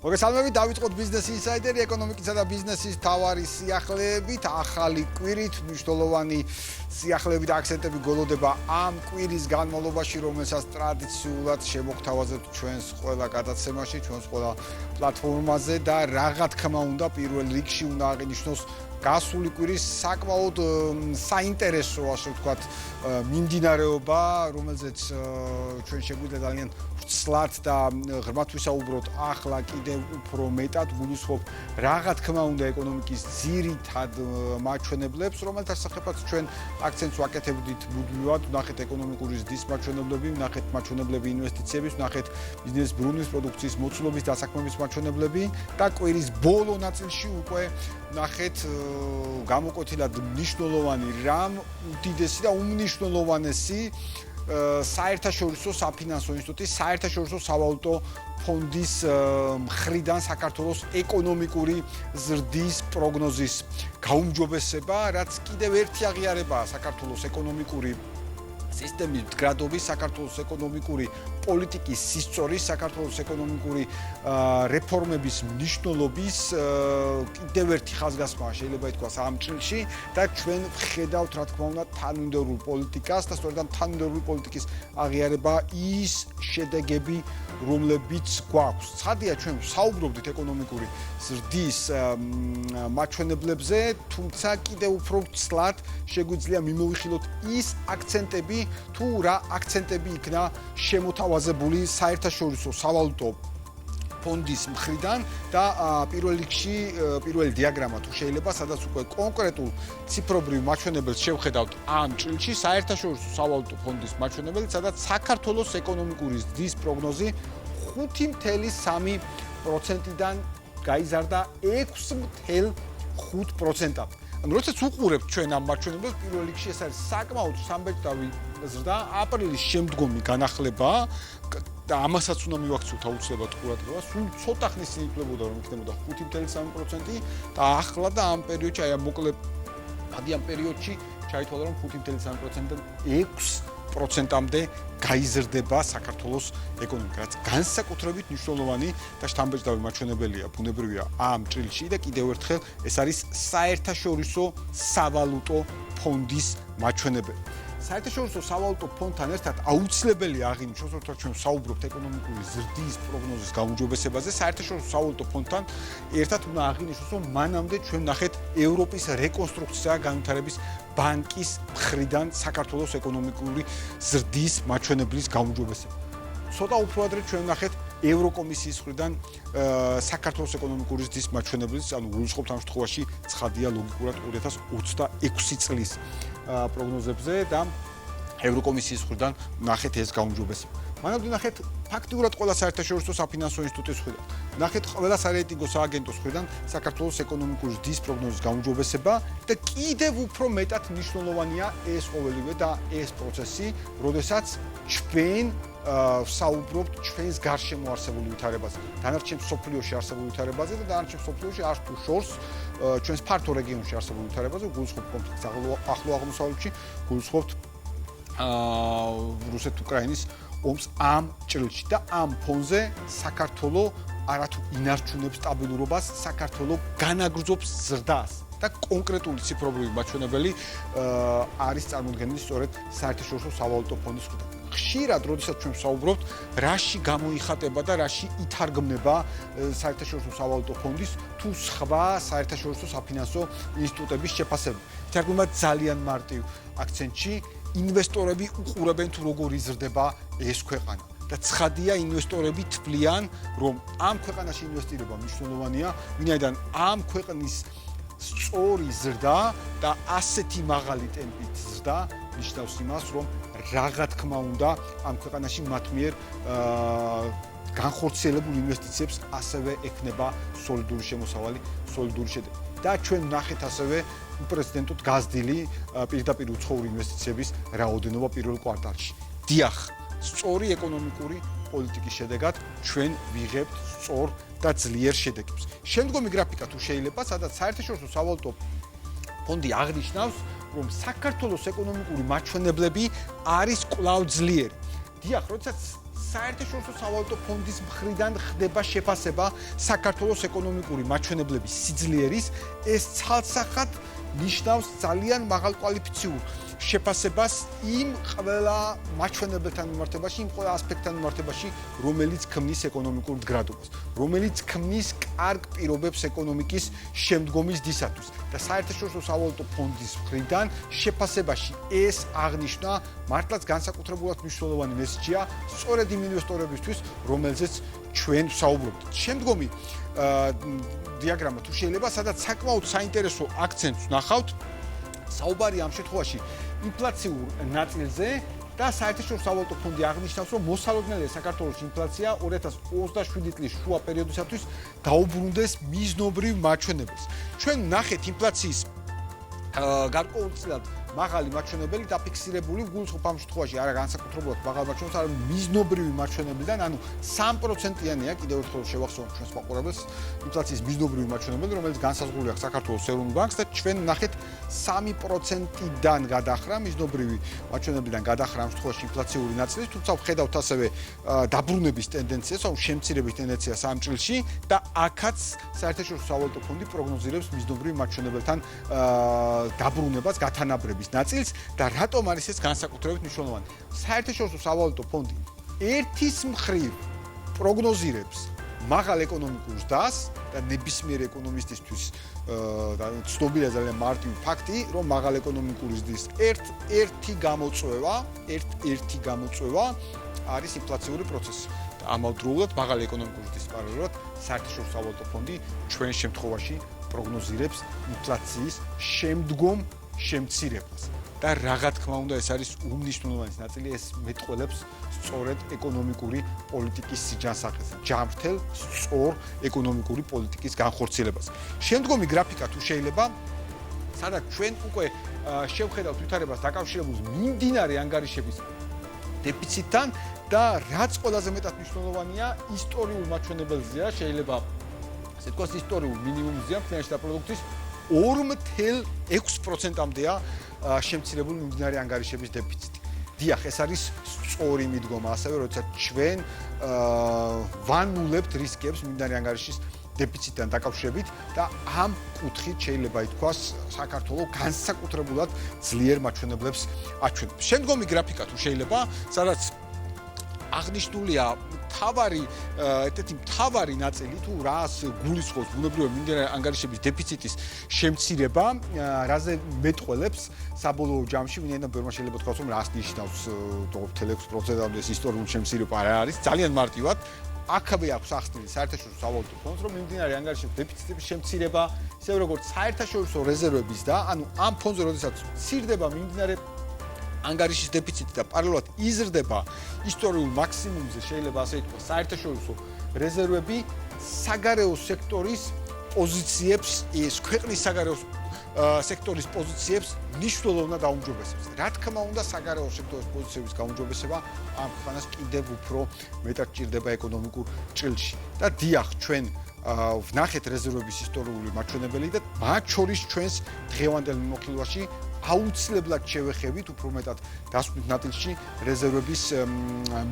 მოგესალმებით, დავიწყოთ Business Insider-ი ეკონომიკისა და ბიზნესის მთავარი სიახლეებით, ახალი კვირით, მნიშვნელოვანი სიახლეებით აქცენტები გველოდება ამ კვირის განმავლობაში, რომელსაც ტრადიციულად შემოგთავაზებთ ჩვენს ყველა გადაცემაში, ჩვენს ყველა პლატფორმაზე და რა თქმა უნდა, პირველ რიგში უნდა აღინიშნოს გასული კვირის საკმაოდ საინტერესო, ასე ვთქვათ, მიმდინარეობა, რომელზეც ჩვენ შეგვიძლია ძალიან ვრცლად და ღრმად ვისაუბროთ ახლა კიდევ უფრო მეტად გულისხმობ რა თქმა უნდა ეკონომიკის ძირითად მაჩვენებლებს, რომელთა შესახებაც ჩვენ აქცენტს ვაკეთებდით მუდმივად, ვნახეთ ეკონომიკური ზრდის მაჩვენებლები, ვნახეთ მაჩვენებლები ინვესტიციების, ვნახეთ ბიზნეს ბრუნვის პროდუქციის მოცულობის დასაქმების მაჩვენებლები და კვირის ბოლო ნაწილში უკვე ვნახეთ გამოკვეთილად მნიშვნელოვანი რამ უდიდესი და უმნიშვნელოვანესი საერთაშორისო საფინანსო ინსტიტუტის საერთაშორისო სავალუტო ფონდის მხრიდან საქართველოს ეკონომიკური ზრდის პროგნოზის გაუმჯობესება, რაც კიდევ ერთი აღიარებაა საქართველოს ეკონომიკური სისტემის მდგრადობის, საქართველოს ეკონომიკური პოლიტიკის სისწორის, საქართველოს ეკონომიკური რეფორმების მნიშვნელობის კიდევ ერთი ხაზგასმაა შეიძლება ითქვას ამ წილში და ჩვენ ვხედავთ რა თქმა უნდა თანმიმდევრულ პოლიტიკას და სწორედ ამ თანმიმდევრული პოლიტიკის აღიარება ის შედეგები, რომლებიც გვაქვს. ცხადია, ჩვენ ვსაუბრობდით ეკონომიკური ზრდის მაჩვენებლებზე, თუმცა კიდევ უფრო ვრცლად შეგვიძლია მიმოვიხილოთ ის აქცენტები, თუ რა აქცენტები იქნა შემოთავაზებული საერთაშორისო სავალუტო ფონდის მხრიდან და პირველ რიგში პირველი დიაგრამა თუ შეიძლება, სადაც უკვე კონკრეტულ ციფრობრივ მაჩვენებელს შევხედავთ ამ წილში, საერთაშორისო სავალუტო ფონდის მაჩვენებელი, სადაც საქართველოს ეკონომიკური ზრდის პროგნოზი 5.3%-დან გაიზარდა 6.5%-ად. ანუ როდესაც უყურებთ ჩვენ ამ მაჩვენებელს, პირველ რიგში ეს არის საკმაოდ სამბეჭდავი ზრდა, აპრილის შემდგომი განახლება და ამასაც უნდა მივაქციოთ აუცილებლად ყურადღება. სულ ცოტა ხნის წინ ითვლებოდა, რომ იქნებოდა 5.3% და ახლა და ამ პერიოდში, აი ამ მოკლე ამ პერიოდში ჩაითვალა, რომ 5.3%-დან 6%-მდე გაიზრდება საქართველოს ეკონომიკა, რაც განსაკუთრებით მნიშვნელოვანი და შთამბეჭდავი მაჩვენებელია, ბუნებრივია ამ წილში და კიდევ ერთხელ ეს არის საერთაშორისო სავალუტო ფონდის მაჩვენებელი. საერთაშორისო სავალუტო ფონდთან ერთად აუცილებელია აღინიშნოს, რომ ჩვენ საუბრობთ ეკონომიკური ზრდის პროგნოზის გაუმჯობესებაზე, საერთაშორისო სავალუტო ფონდთან ერთად უნდა აღინიშნოს, რომ მანამდე ჩვენ ვნახეთ ევროპის რეკონსტრუქცია განვითარების ბანკის მხრიდან საქართველოს ეკონომიკური ზრდის მაჩვენებლის გაუმჯობესება. ცოტა უფრო ადრე ჩვენ ვნახეთ ევროკომისიის მხრიდან საქართველოს ეკონომიკური ზრდის მაჩვენებლის, ანუ გულისხმობთ ამ შემთხვევაში ცხადია ლოგიკურად 2026 წლის პროგნოზებზე და ევროკომისიის მხრიდან ვნახეთ ეს გაუმჯობესება. მანამდე ვნახეთ ფაქტიურად ყველა საერთაშორისო საფინანსო ინსტიტუტის მხრიდან, ვნახეთ ყველა სარეიტინგო სააგენტოს მხრიდან საქართველოს ეკონომიკური ზრდის პროგნოზის გაუმჯობესება და კიდევ უფრო მეტად მნიშვნელოვანია ეს ყოველივე და ეს პროცესი, როდესაც ჩვენ ვსაუბრობთ ჩვენს გარშემო არსებული ვითარებაზე, დანარჩენ მსოფლიოში არსებულ ვითარებაზე და დანარჩენ მსოფლიოში არ თუ შორს ჩვენს ფართო რეგიონში არსებულ ვითარებაზე, გულისხმობთ კონფლიქტს ახლო აღმოსავლეთში, გულისხმობთ რუსეთ-უკრაინის ომს ამ ჭრილში და ამ ფონზე საქართველო არათუ ინარჩუნებს სტაბილურობას, საქართველო განაგრძობს ზრდას და კონკრეტული ციფრობრივი მაჩვენებელი არის წარმოდგენილი სწორედ საერთაშორისო სავალუტო ფონდის მხრიდან. ხშირად, როდესაც ჩვენ ვსაუბრობთ, რაში გამოიხატება და რაში ითარგმნება საერთაშორისო სავალუტო ფონდის თუ სხვა საერთაშორისო საფინანსო ინსტიტუტების შეფასება. ითარგმნება ძალიან მარტივ აქცენტში, ინვესტორები უყურებენ თუ როგორ იზრდება ეს ქვეყანა. და ცხადია, ინვესტორები თვლიან, რომ ამ ქვეყანაში ინვესტირება მნიშვნელოვანია, ვინაიდან ამ ქვეყნის სწორი ზრდა და ასეთი მაღალი ტემპით ზრდა ნიშნავს იმას, რომ რა თქმა უნდა ამ ქვეყანაში მათ მიერ განხორციელებულ ინვესტიციებს ასევე ექნება სოლიდური შემოსავალი, სოლიდური შედეგი. და ჩვენ ვნახეთ ასევე უპრეცედენტოდ გაზრდილი პირდაპირ უცხოური ინვესტიციების რაოდენობა პირველ კვარტალში. დიახ, სწორი ეკონომიკური პოლიტიკის შედეგად ჩვენ ვიღებთ სწორ და ძლიერ შედეგებს. შემდგომი გრაფიკა თუ შეიძლება, სადაც საერთაშორისო სავალუტო ფონდი აღნიშნავს, რომ საქართველოს ეკონომიკური მაჩვენებლები არის კვლავ ძლიერი. დიახ, როდესაც საერთაშორისო სავალუტო ფონდის მხრიდან ხდება შეფასება საქართველოს ეკონომიკური მაჩვენებლების სიძლიერის, ეს ცალსახად ნიშნავს ძალიან მაღალკვალიფიციურ შეფასებას იმ ყველა მაჩვენებელთან მიმართებაში, იმ ყველა ასპექტთან მიმართებაში, რომელიც ქმნის ეკონომიკურ მდგრადობას, რომელიც ქმნის კარგ პირობებს ეკონომიკის შემდგომის დისათვის. და საერთაშორისო სავალუტო ფონდის მხრიდან შეფასებაში ეს აღნიშნა მართლაც განსაკუთრებულად მნიშვნელოვანი მესიჯია სწორედ იმ ინვესტორებისთვის, რომელზეც ჩვენ ვსაუბრობთ. შემდგომი დიაგრამა თუ შეიძლება, სადაც საკმაოდ საინტერესო აქცენტს ვნახავთ, საუბარია ამ შემთხვევაში ინფლაციურ ნაწილზე და საერთაშორისო სავალუტო ფონდი აღნიშნავს, რომ მოსალოდნელია საქართველოს ინფლაცია 2027 წლის შუა პერიოდისათვის დაუბრუნდეს მიზნობრივ მაჩვენებელს. ჩვენ ვნახეთ ინფლაციის გარკვეულწილად მაღალი მაჩვენებელი დაფიქსირებული გულისხმობ ამ შემთხვევაში არა განსაკუთრებულად მაღალ მაჩვენებელს, არამედ მიზნობრივი მაჩვენებელიდან, ანუ 3%-იანია კიდევ ერთხელ შევახსოვოთ ჩვენს მაყურებელს ინფლაციის მიზნობრივი მაჩვენებელი, რომელიც განსაზღვრული აქვს საქართველოს ეროვნულ ბანკს და ჩვენ ვნახეთ 3%-დან გადახრა, მიზნობრივი მაჩვენებელიდან გადახრა ამ შემთხვევაში ინფლაციური ნაწილი, თუმცა ვხედავთ ასევე დაბრუნების ტენდენციას, ანუ შემცირების ტენდენციას ამ წელში და აქაც საერთაშორისო სავალუტო ფონდი პროგნოზირებს მიზნობრივ მაჩვენებელთან დაბრუნებას, გათანაბრებას ნაწილს და რატომ არის ეს განსაკუთრებით მნიშვნელოვანი? საერთაშორისო სავალუტო ფონდი ერთის მხრივ პროგნოზირებს მაღალ ეკონომიკურ ზრდას და ნებისმიერ ეკონომისტისთვის ცნობილია ძალიან მარტივი ფაქტი, რომ მაღალ ეკონომიკური ზრდის ერთ-ერთი გამოწვევა არის ინფლაციური პროცესი. და ამავდროულად მაღალი ეკონომიკური ზრდის პარალელურად საერთაშორისო სავალუტო ფონდი ჩვენ შემთხვევაში პროგნოზირებს ინფლაციის შემდგომ შემცირებას. და რა თქმა უნდა, ეს არის უმნიშვნელოვანესი ნაწილი, ეს მეტყველებს სწორედ ეკონომიკური პოლიტიკის სიჯანსაღეს, ჯანმრთელ, სწორ ეკონომიკური პოლიტიკის განხორციელებას. შემდგომი გრაფიკა თუ შეიძლება, სადაც ჩვენ უკვე შევხედავთ ვითარებას დაკავშირებულს მიმდინარე ანგარიშების დეფიციტთან და რაც ყველაზე მეტად მნიშვნელოვანია, ისტორიულ მაჩვენებელზეა, შეიძლება ასე ვთქვათ, ისტორიულ მინიმუმზეა ფინანსური პროდუქტის 2.6%-მდეა შემცირებული მიმდინარე ანგარიშების დეფიციტი. დიახ, ეს არის სწორი მიდგომა, ასევე როდესაც ჩვენ ვანულებთ რისკებს მიმდინარე ანგარიშის დეფიციტთან დაკავშირებით და ამ კუთხით შეიძლება ითქვას, საქართველოს განსაკუთრებულად ძლიერ მაჩვენებლებს აჩვენებს. შემდგომი გრაფიკა თუ შეიძლება, სადაც აღნიშნულია ერთ-ერთი მთავარი ნაწილი თუ რას გულისხმობს ბუნებრივად მიმდინარე ანგარიშების დეფიციტის შემცირება, რაზე მეტყველებს საბოლოო ჯამში, ვინაიდან ბევრმა შეიძლება თქვას, რომ რას ნიშნავს 6%-ამდე ეს ისტორიული შემცირება რა არის, ძალიან მარტივად აქაბე აქვს ახსნილი საერთაშორისო სავალუტო ფონდს, რომ მიმდინარე ანგარიშების დეფიციტების შემცირება, ისე როგორც საერთაშორისო რეზერვების და ანუ ამ ფონდზე როდესაც მცირდება მიმდინარე ანგარიშის დეფიციტი და პარალელურად იზრდება ისტორიულ მაქსიმუმზე, შეიძლება ასე ითქვას, საერთაშორისო რეზერვები საგარეო სექტორის პოზიციებს, ქვეყნის საგარეო სექტორის პოზიციებს მნიშვნელოვნად აუმჯობესებს. რა თქმა უნდა, საგარეო სექტორის პოზიციების გაუმჯობესება ამ ქვეყანას კიდევ უფრო მეტად ჭირდება ეკონომიკურ ჭრილში. და დიახ, ჩვენ ვნახეთ რეზერვების ისტორიული მაჩვენებელი და მათ შორის ჩვენს დღევანდელ მიმოხილვაში აუცილებლად შევეხებით უფრო მეტად დასკვნით ნაწილში რეზერვების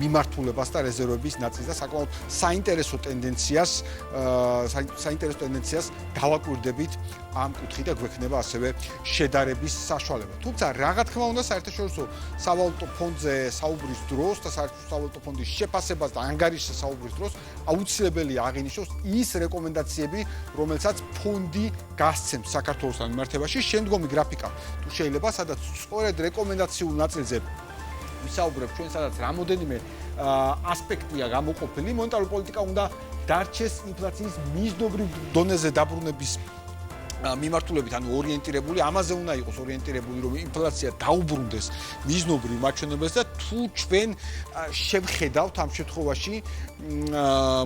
მიმართულებას და რეზერვების ნაწილს და საკმაოდ საინტერესო ტენდენციას დავაკვირდებით ამ კუთხით და გვექნება ასევე შედარების საშუალება. თუმცა რა თქმა უნდა, საერთაშორისო სავალუტო ფონდზე საუბრის დროს და საერთაშორისო სავალუტო ფონდის შეფასებას და ანგარიშზე საუბრის დროს აუცილებელია აღინიშნოს ის რეკომენდაციები, რომელსაც ფონდი გასცემს საქართველოსთან მიმართებაში. შემდგომი გრაფიკა თუ შეიძლება, სადაც სწორედ რეკომენდაციულ ნაწილზე ვისაუბრებ ჩვენ, სადაც რამოდენიმე ასპექტია გამოყოფილი. მონეტარული პოლიტიკა უნდა დარჩეს ინფლაციის მიზნობრივ დონეზე დაბრუნების მიმართულებით, ანუ ორიენტირებული, ამაზე უნდა იყოს ორიენტირებული, რომ ინფლაცია დაუბრუნდეს მიზნობრივ მაჩვენებელს და თუ ჩვენ შევხედავთ ამ შემთხვევაში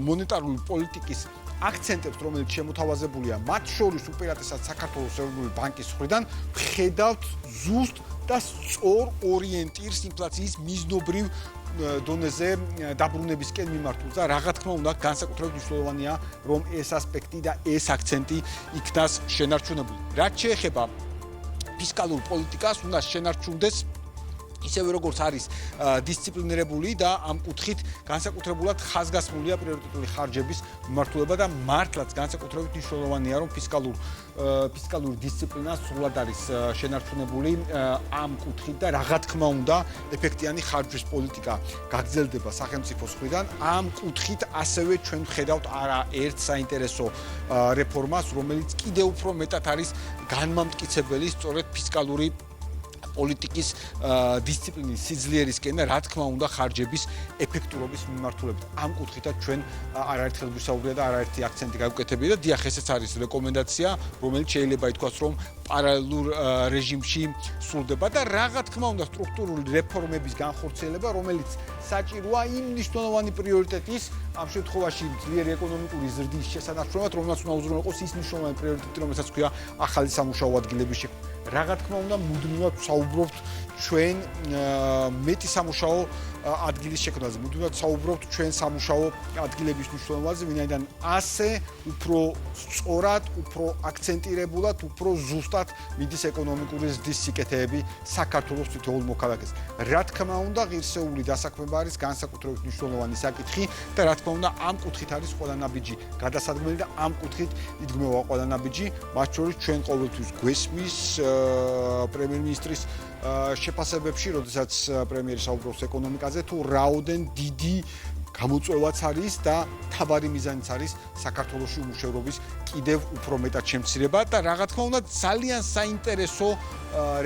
მონეტარული პოლიტიკის აქცენტებს, რომელიც შემოთავაზებულია მათ შორის უპირატესად საქართველოს ეროვნული ბანკის მხრიდან, ვხედავთ ზუსტ და სწორ ორიენტირს ინფლაციის მიზნობრივ დონეზე დაბრუნებისკენ მიმართულს და რა თქმა უნდა, განსაკუთრებით მნიშვნელოვანია, რომ ეს ასპექტი და ეს აქცენტი იქნას შენარჩუნებული. რაც შეეხება ფისკალურ პოლიტიკას, უნდა შენარჩუნდეს ისევე როგორც არის დისციპლინირებული და ამ კუთხით განსაკუთრებულად ხაზგასმულია პრიორიტეტული ხარჯების მიმართულება და მართლაც განსაკუთრებით მნიშვნელოვანია რომ ფისკალური დისციპლინა სრულად არის შენარჩუნებული ამ კუთხით და რა თქმა უნდა ეფექტიანი ხარჯვის პოლიტიკა გაგრძელდება სახელმწიფოს მხრიდან ამ კუთხით ასევე ჩვენ ვხედავთ არაერთ საინტერესო რეფორმას რომელიც კიდევ უფრო მეტად არის განმამტკიცებელი სწორედ ფისკალური პოლიტიკის დისციპლინის სიძლიერისკენ და რა თქმა უნდა ხარჯების ეფექტურობის მიმართულებით. ამ კუთხითაც ჩვენ არაერთხელ ვისაუბრეთ და არაერთი აქცენტი გავუკეთებია და დიახ ესეც არის რეკომენდაცია, რომელიც შეიძლება ითქვას, რომ პარალელურ რეჟიმში სრულდება და რა თქმა უნდა სტრუქტურული რეფორმების განხორციელება, რომელიც საჭიროა იმ მნიშვნელოვანი პრიორიტეტის ამ შემთხვევაში ძლიერი ეკონომიკური ზრდის შესანარჩუნებლად, რომელსაც უნდა უზრუნველყოს ის მნიშვნელოვანი პრიორიტეტი, რომელსაც ქვია ახალი სამუშაო ადგილების შექმნა. რა თქმა უნდა მუდმივად ვსაუბრობთ ჩვენ მეტი სამუშაო ადგილის შექმნაზე. მუდმივად ვსაუბრობთ ჩვენ სამუშაო ადგილების მნიშვნელობაზე, ვინაიდან ასე უფრო სწორად, უფრო აქცენტირებულად, უფრო ზუსტად მიდის ეკონომიკური ზრდის სიკეთეები საქართველოს თითოეულ მოქალაქეს. რა თქმა უნდა ღირსეული დასაქმება არის განსაკუთრებით მნიშვნელოვანი საკითხი და რა თქმა უნდა ამ კუთხით არის ყველა ნაბიჯი გადასადგმელი და ამ კუთხით იდგმება ყველა ნაბიჯი, მათ შორის ჩვენ ყოველთვის გვესმის პრემიერ-მინისტრის შეფასებებში, როდესაც პრემიერი საუბრობს ეკონომიკაზე, თუ რაოდენ დიდი გამოწვევაც არის და თავარი მიზანიც არის საქართველოში უმუშევრობის კიდევ უფრო მეტად შემცირება და რა თქმა უნდა ძალიან საინტერესო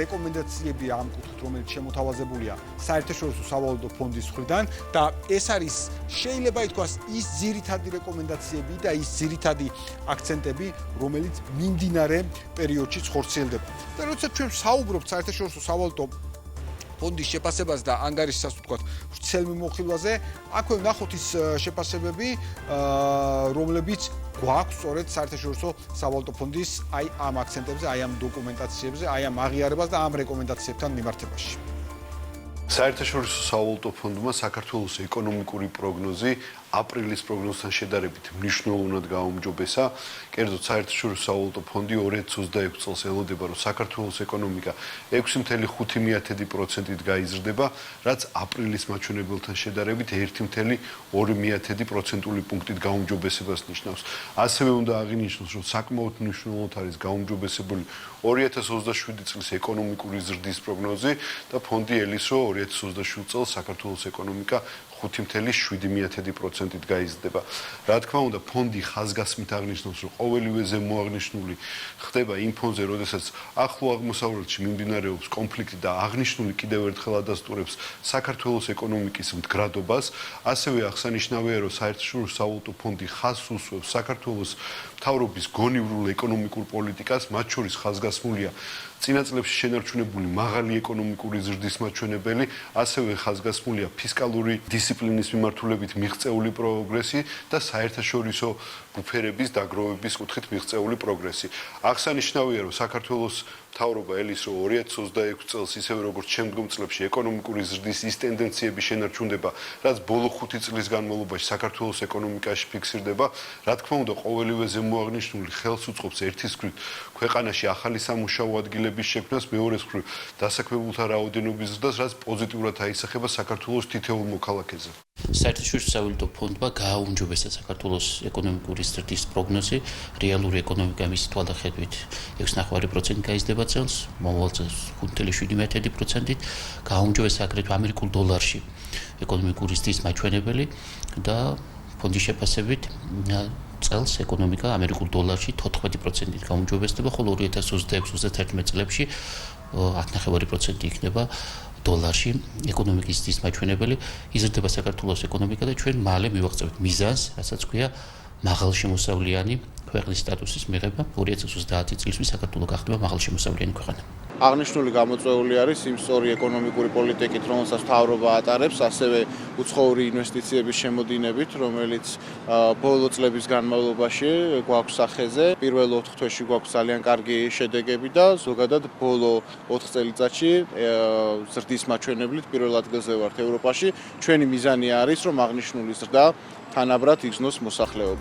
რეკომენდაციები ამ კუთხით, რომელიც შემოთავაზებულია საერთაშორისო სავალუტო ფონდის მხრიდან და ეს არის შეიძლება ითქვას ის ძირითადი რეკომენდაციები და ის ძირითადი აქცენტები, რომელიც მიმდინარე პერიოდშიც ხორციელდება. და როდესაც ჩვენ საუბრობთ საერთაშორისო სავალუტო ფონდის შეფასებას და ანგარიშსაც ვთქვათ ვრცელმიმოხილვაზე, აქვე ვნახოთ ის შეფასებები, რომლებიც გვაქვს სწორედ საერთაშორისო სავალუტო ფონდის აი ამ აქცენტებზე, აი ამ დოკუმენტაციებზე, აი ამ აღიარებას და ამ რეკომენდაციებთან მიმართებაში. საერთაშორისო სავალუტო ფონდმა საქართველოს ეკონომიკური პროგნოზი აპრილის პროგნოზთან შედარებით მნიშვნელოვნად გააუმჯობესა. კერძოდ საერთაშორისო სავალუტო ფონდი 2026 წელს ელოდება, რომ საქართველოს ეკონომიკა 6.5%-ით გაიზრდება, რაც აპრილის მაჩვენებელთან შედარებით 1.2%-ული პუნქტით გაუმჯობესებას ნიშნავს. ასევე უნდა აღინიშნოს, რომ საკმაოდ მნიშვნელოვნად არის გაუმჯობესებული 2027 წლის ეკონომიკური ზრდის პროგნოზი და ფონდი ელის, რომ 2027 წელს საქართველოს ეკონომიკა 5.7%-ით გაიზრდება. რა თქმა უნდა, ფონდი ხაზგასმით აღნიშნავს, რომ ყოველივე ზემოაღნიშნული ხდება იმ ფონზე, როდესაც ახლო აღმოსავლეთში მიმდინარეობს კონფლიქტი და აღნიშნული კიდევ ერთხელ ადასტურებს საქართველოს ეკონომიკის მდგრადობას. ასევე აღსანიშნავია, რომ საერთაშორისო სავალუტო ფონდი ხაზს უსვევს საქართველოს მთავრობის გონივრულ ეკონომიკურ პოლიტიკას, მათ შორის ხაზგასმულია წინა წლებში შენარჩუნებული მაღალი ეკონომიკური ზრდის მაჩვენებელი, ასევე ხაზგასმულია ფისკალური დისციპლინის მიმართულებით მიღწეული პროგრესი და საერთაშორისო ბუფერების დაგროვების კუთხით მიღწეული პროგრესი. აღსანიშნავია, რომ საქართველოს მთავრობა ელის, რომ 2026 წელს ისევე როგორც შემდგომ წლებში ეკონომიკური ზრდის ის ტენდენციები შენარჩუნდება, რაც ბოლო 5 წლის განმავლობაში საქართველოს ეკონომიკაში ფიქსირდება. რა თქმა უნდა, ყოველივე ზემოაღნიშნული ხელს უწყობს ერთის მხრივ ქვეყანაში ახალი სამუშაო ადგილების შექმნას, მეორეს მხრივ დასაქმებულთა რაოდენობის ზრდას, რაც პოზიტიურად აისახება საქართველოს თითოეულ მოქალაქეზე. საერთაშორისო სავალუტო ფონდმა გააუმჯობესა საქართველოს ეკონომიკური ზრდის პროგნოზი. რეალური ეკონომიკა მისი თვალსაჩინით 6.5% გაიზრდება წელს, მომავალ წელს 5.7%-ით. გააუმჯობესა აგრეთვე ამერიკულ დოლარში ეკონომიკური ზრდის მაჩვენებელი და ფონდის შეფასებით წელს ეკონომიკა ამერიკულ დოლარში 14%-ით გაუმჯობესდება, ხოლო 2026-21 წლებში 10.5% იქნება დოლარში ეკონომიკის ზრდის მაჩვენებელი. იზრდება საქართველოს ეკონომიკა და ჩვენ მალე მივაღწევთ მიზანს, რასაც ქვია მაღალშემოსავლიანი ქვეყნის სტატუსის მიღება. 2030 წლისთვის საქართველო გახდება მაღალშემოსავლიანი ქვეყანა. აღნიშნული გამოწვეული არის იმ სწორი ეკონომიკური პოლიტიკით, რომელსაც მთავრობა ატარებს, ასევე უცხოური ინვესტიციების შემოდინებით, რომელიც ბოლო წლების განმავლობაში გვაქვს სახეზე. პირველ 4 თვეში გვაქვს ძალიან კარგი შედეგები და ზოგადად ბოლო 4 წელიწადში ზრდის მაჩვენებლით პირველ ადგილზე ვართ ევროპაში. ჩვენი მიზანი არის, რომ აღნიშნული ზრდა თანაბრად იგრძნოს მოსახლეობა.